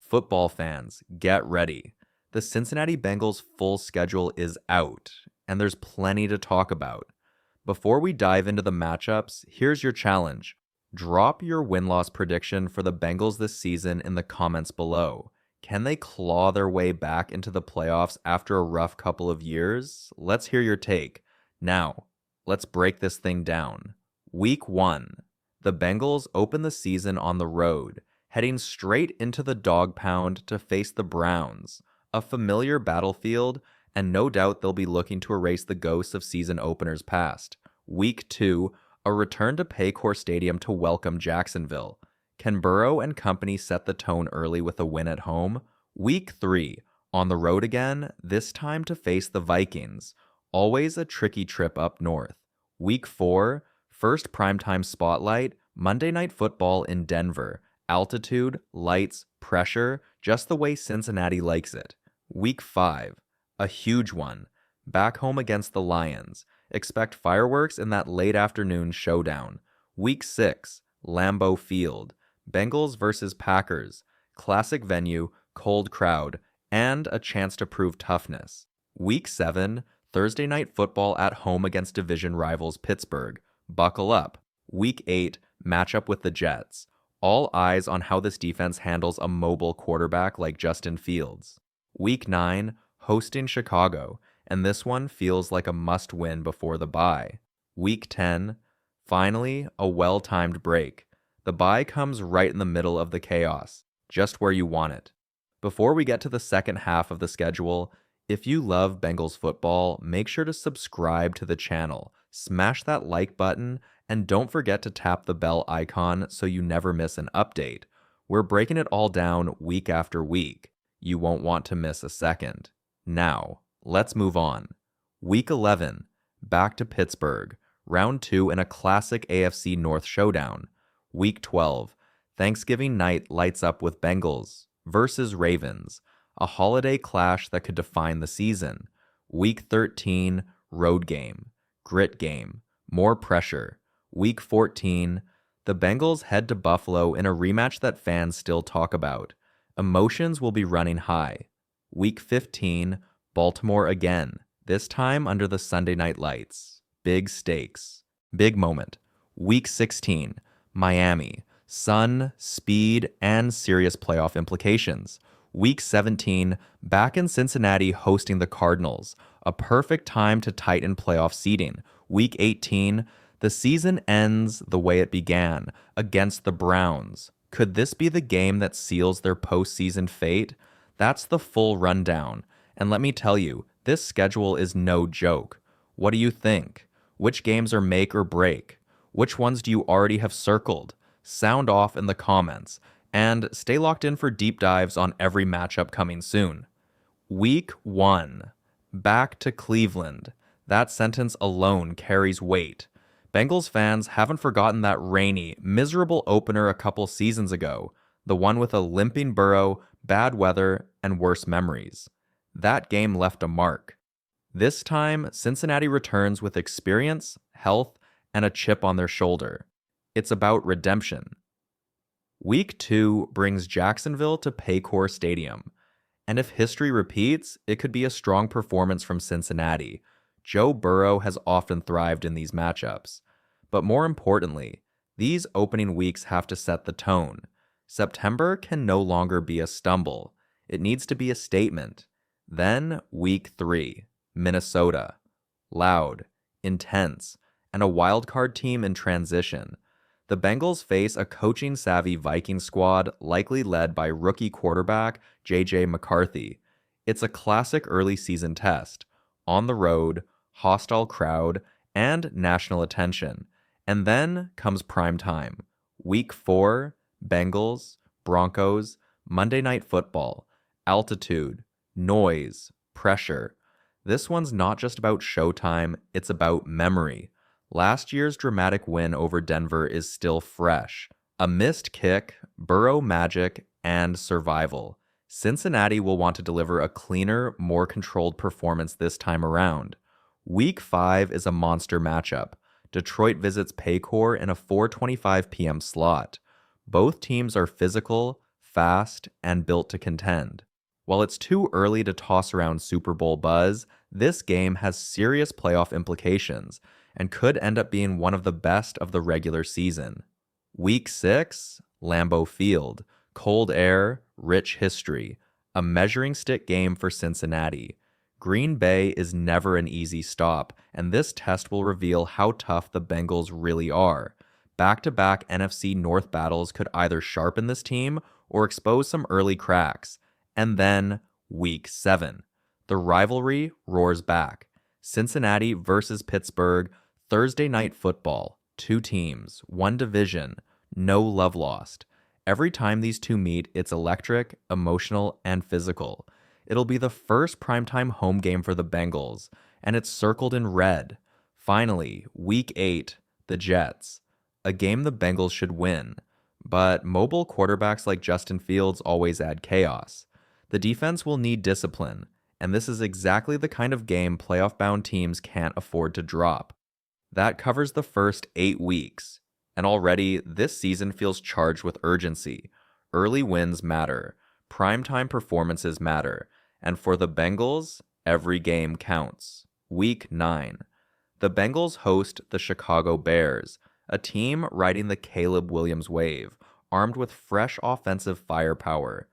Football fans, get ready. The Cincinnati Bengals' full schedule is out, and there's plenty to talk about. Before we dive into the matchups, here's your challenge. Drop your win-loss prediction for the Bengals this season in the comments below. Can they claw their way back into the playoffs after a rough couple of years? Let's hear your take. Now, let's break this thing down. Week 1. The Bengals open the season on the road, heading straight into the dog pound to face the Browns, a familiar battlefield, and no doubt they'll be looking to erase the ghosts of season openers past. Week 2, a return to Paycor Stadium to welcome Jacksonville. Can Burrow and company set the tone early with a win at home? Week 3, on the road again, this time to face the Vikings. Always a tricky trip up north. Week 4, first primetime spotlight, Monday Night Football in Denver. Altitude, lights, pressure, just the way Cincinnati likes it. Week 5, a huge one. Back home against the Lions. Expect fireworks in that late afternoon showdown. Week 6, Lambeau Field. Bengals versus Packers. Classic venue, cold crowd, and a chance to prove toughness. Week 7, Thursday Night Football at home against division rivals Pittsburgh. Buckle up. Week 8, matchup with the Jets. All eyes on how this defense handles a mobile quarterback like Justin Fields. Week 9, hosting Chicago, and this one feels like a must-win before the bye. Week 10, finally, a well-timed break. The bye comes right in the middle of the chaos, just where you want it. Before we get to the second half of the schedule, if you love Bengals football, make sure to subscribe to the channel, smash that like button, and don't forget to tap the bell icon so you never miss an update. We're breaking it all down week after week. You won't want to miss a second. Now, let's move on. Week 11, back to Pittsburgh, round 2 in a classic AFC North showdown. Week 12, Thanksgiving night lights up with Bengals versus Ravens, a holiday clash that could define the season. Week 13, road game, grit game, more pressure. Week 14, the Bengals head to Buffalo in a rematch that fans still talk about. Emotions will be running high. Week 15, Baltimore again, this time under the Sunday night lights. Big stakes. Big moment. Week 16, Miami. Sun, speed, and serious playoff implications. Week 17, back in Cincinnati hosting the Cardinals. A perfect time to tighten playoff seeding. Week 18, the season ends the way it began, against the Browns. Could this be the game that seals their postseason fate? That's the full rundown. And let me tell you, this schedule is no joke. What do you think? Which games are make or break? Which ones do you already have circled? Sound off in the comments. And stay locked in for deep dives on every matchup coming soon. Week 1. Back to Cleveland. That sentence alone carries weight. Bengals fans haven't forgotten that rainy, miserable opener a couple seasons ago, the one with a limping Burrow, bad weather, and worse memories. That game left a mark. This time, Cincinnati returns with experience, health, and a chip on their shoulder. It's about redemption. Week 2 brings Jacksonville to Paycor Stadium. And if history repeats, it could be a strong performance from Cincinnati. Joe Burrow has often thrived in these matchups. But more importantly, these opening weeks have to set the tone. September can no longer be a stumble. It needs to be a statement. Then, Week 3, Minnesota. Loud, intense, and a wildcard team in transition. The Bengals face a coaching-savvy Viking squad likely led by rookie quarterback J.J. McCarthy. It's a classic early season test. On the road, hostile crowd, and national attention. And then comes prime time. Week 4, Bengals, Broncos, Monday Night Football, altitude, noise, pressure. This one's not just about showtime, it's about memory. Last year's dramatic win over Denver is still fresh. A missed kick, Burrow magic, and survival. Cincinnati will want to deliver a cleaner, more controlled performance this time around. Week 5 is a monster matchup. Detroit visits Paycor in a 4:25 p.m. slot. Both teams are physical, fast, and built to contend. While it's too early to toss around Super Bowl buzz, this game has serious playoff implications and could end up being one of the best of the regular season. Week 6, Lambeau Field, cold air, rich history, a measuring stick game for Cincinnati. Green Bay is never an easy stop, and this test will reveal how tough the Bengals really are. Back-to-back NFC North battles could either sharpen this team or expose some early cracks. And then, Week 7. The rivalry roars back. Cincinnati versus Pittsburgh, Thursday night football. 2 teams, 1 division, no love lost. Every time these two meet, it's electric, emotional, and physical. It'll be the first primetime home game for the Bengals, and it's circled in red. Finally, Week 8, the Jets. A game the Bengals should win, but mobile quarterbacks like Justin Fields always add chaos. The defense will need discipline, and this is exactly the kind of game playoff-bound teams can't afford to drop. That covers the first 8 weeks, and already this season feels charged with urgency. Early wins matter, primetime performances matter, and for the Bengals, every game counts. Week 9. The Bengals host the Chicago Bears, a team riding the Caleb Williams wave, armed with fresh offensive firepower.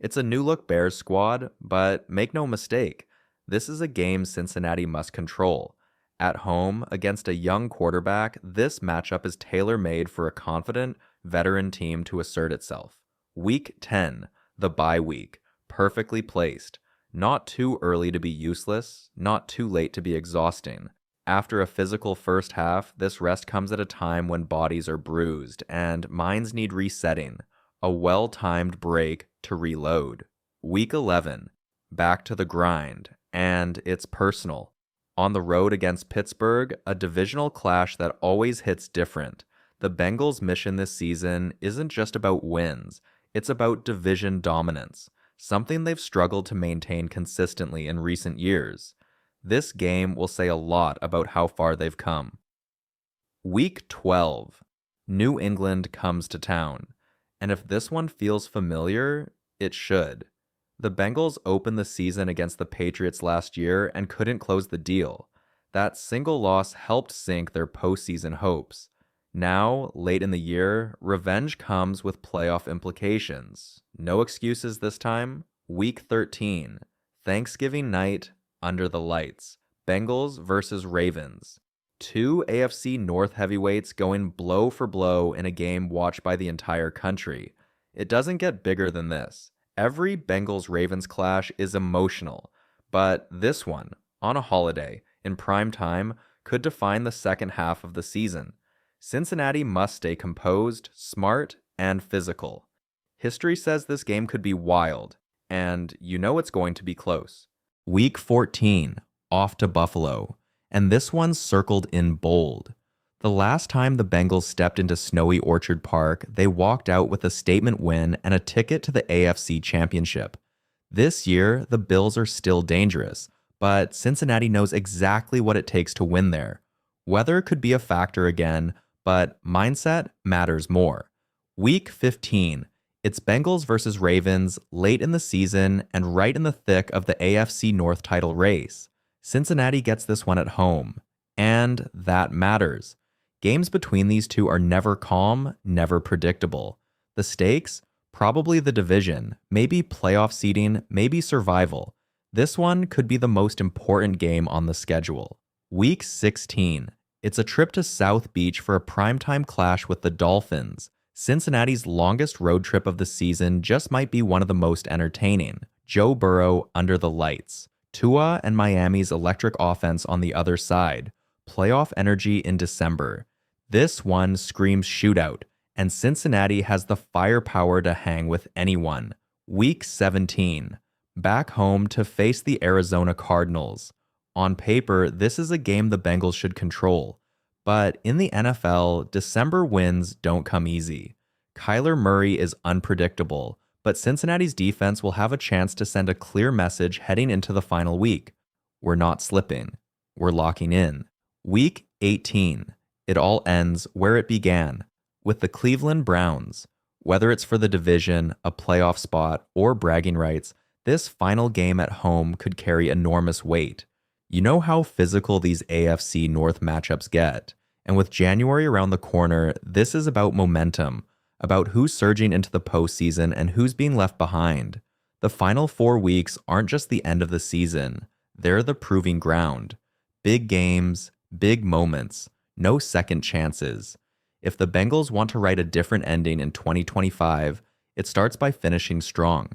It's a new-look Bears squad, but make no mistake, this is a game Cincinnati must control. At home, against a young quarterback, this matchup is tailor-made for a confident, veteran team to assert itself. Week 10, the bye week, perfectly placed. Not too early to be useless, not too late to be exhausting. After a physical first half, this rest comes at a time when bodies are bruised and minds need resetting. A well-timed break to reload. Week 11, back to the grind, and it's personal. On the road against Pittsburgh, a divisional clash that always hits different. The Bengals' mission this season isn't just about wins, it's about division dominance, something they've struggled to maintain consistently in recent years. This game will say a lot about how far they've come. Week 12. New England comes to town. And if this one feels familiar, it should. The Bengals opened the season against the Patriots last year and couldn't close the deal. That single loss helped sink their postseason hopes. Now, late in the year, revenge comes with playoff implications. No excuses this time. Week 13. Thanksgiving night, under the lights. Bengals versus Ravens. 2 AFC North heavyweights going blow for blow in a game watched by the entire country. It doesn't get bigger than this. Every Bengals-Ravens clash is emotional, but this one, on a holiday, in prime time, could define the second half of the season. Cincinnati must stay composed, smart, and physical. History says this game could be wild, and you know it's going to be close. Week 14, off to Buffalo, and this one's circled in bold. The last time the Bengals stepped into snowy Orchard Park, they walked out with a statement win and a ticket to the AFC Championship. This year, the Bills are still dangerous, but Cincinnati knows exactly what it takes to win there. Weather could be a factor again, but mindset matters more. Week 15. It's Bengals versus Ravens late in the season and right in the thick of the AFC North title race. Cincinnati gets this one at home, and that matters. Games between these two are never calm, never predictable. The stakes? Probably the division, maybe playoff seeding, maybe survival. This one could be the most important game on the schedule. Week 16. It's a trip to South Beach for a primetime clash with the Dolphins. Cincinnati's longest road trip of the season just might be one of the most entertaining. Joe Burrow under the lights. Tua and Miami's electric offense on the other side. Playoff energy in December. This one screams shootout, and Cincinnati has the firepower to hang with anyone. Week 17. Back home to face the Arizona Cardinals. On paper, this is a game the Bengals should control. But in the NFL, December wins don't come easy. Kyler Murray is unpredictable, but Cincinnati's defense will have a chance to send a clear message heading into the final week. We're not slipping. We're locking in. Week 18. It all ends where it began, with the Cleveland Browns. Whether it's for the division, a playoff spot, or bragging rights, this final game at home could carry enormous weight. You know how physical these AFC North matchups get. And with January around the corner, this is about momentum, about who's surging into the postseason and who's being left behind. The final 4 weeks aren't just the end of the season, they're the proving ground. Big games, big moments, no second chances. If the Bengals want to write a different ending in 2025, it starts by finishing strong.